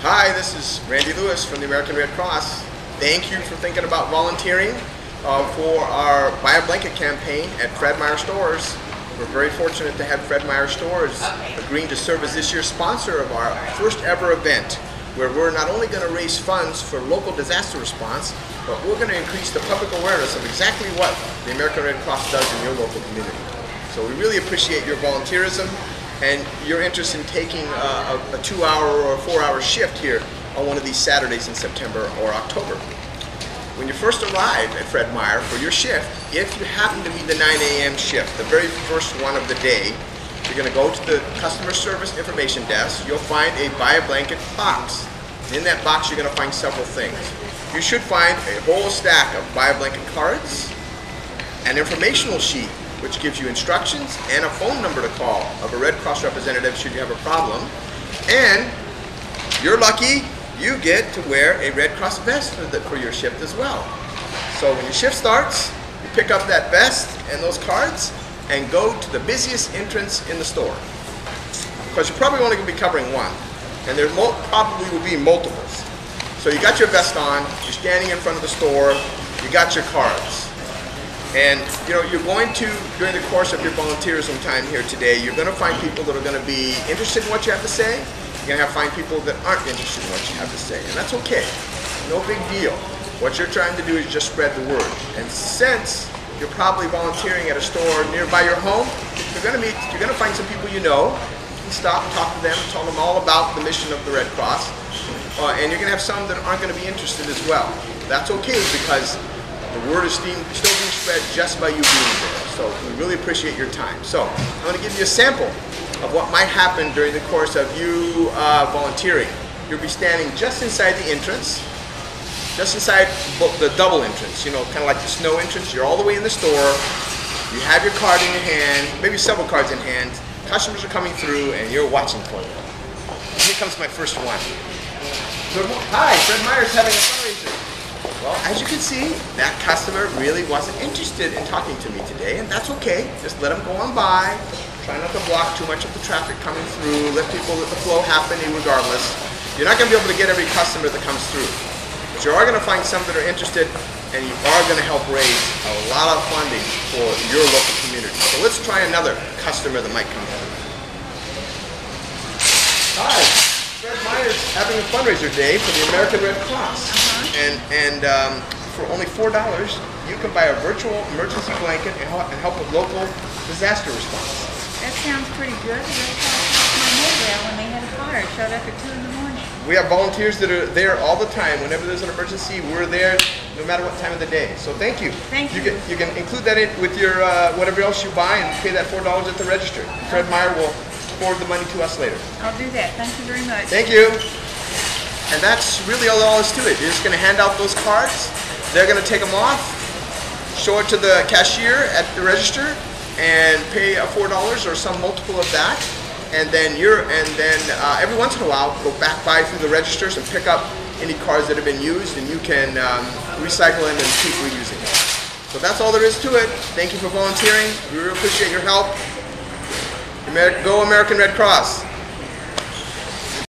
Hi, this is Randy Lewis from the American Red Cross. Thank you for thinking about volunteering for our Buy a Blanket campaign at Fred Meyer Stores. We're very fortunate to have Fred Meyer Stores agreeing to serve as this year's sponsor of our first ever event, where we're not only going to raise funds for local disaster response, but we're going to increase the public awareness of exactly what the American Red Cross does in your local community. So we really appreciate your volunteerism and your interest in taking a 2-hour or a 4-hour shift here on one of these Saturdays in September or October. When you first arrive at Fred Meyer for your shift, if you happen to be the 9 a.m. shift, the very first one of the day, you're going to go to the customer service information desk. You'll find a Buy a Blanket box. In that box, you're going to find several things. You should find a whole stack of Buy a Blanket cards, an informational sheet which gives you instructions and a phone number to call of a Red Cross representative should you have a problem. And you're lucky, you get to wear a Red Cross vest for your shift as well. So when your shift starts, you pick up that vest and those cards and go to the busiest entrance in the store. Because you're probably only going to be covering one, and there probably will be multiples. So you got your vest on, you're standing in front of the store, you got your cards. And you know, you're going to, during the course of your volunteerism time here today, you're going to find people that are going to be interested in what you have to say. You're going to find people that aren't interested in what you have to say, and that's okay. No big deal. What you're trying to do is just spread the word. And since you're probably volunteering at a store nearby your home, you're going to find some people you know. You can stop, talk to them, tell them all about the mission of the Red Cross, and you're going to have some that aren't going to be interested as well. That's okay, because the word is still being spread just by you being there. So we really appreciate your time. So I'm going to give you a sample of what might happen during the course of you volunteering. You'll be standing just inside the entrance, just inside the double entrance, you know, kind of like the snow entrance. You're all the way in the store. You have your card in your hand, maybe several cards in hand. Customers are coming through and you're watching for them. Here comes my first one. Hi, Fred Meyer's having a fundraiser. Well, as you can see, that customer really wasn't interested in talking to me today, and that's okay. Just let them go on by. Try not to block too much of the traffic coming through. Let the flow happen regardless. You're not going to be able to get every customer that comes through, but you are going to find some that are interested, and you are going to help raise a lot of funding for your local community. So let's try another customer that might come through. Hi, Fred Meyer's having a fundraiser day for the American Red Cross. And for only $4, you can buy a virtual emergency blanket and help with local disaster response. That sounds pretty good. The Red Cross helped my neighbor out when they had a fire. Showed up at 2 in the morning. We have volunteers that are there all the time. Whenever there's an emergency, we're there no matter what time of the day. So thank you. Thank you. You can include that in with your whatever else you buy and pay that $4 at the register. Fred Meyer will forward the money to us later. I'll do that. Thank you very much. Thank you. And that's really all there is to it. You're just going to hand out those cards. They're going to take them off, show it to the cashier at the register, and pay $4 or some multiple of that. And then every once in a while, go back by through the registers and pick up any cards that have been used, and you can recycle them and keep reusing them. So that's all there is to it. Thank you for volunteering. We really appreciate your help. Go American Red Cross.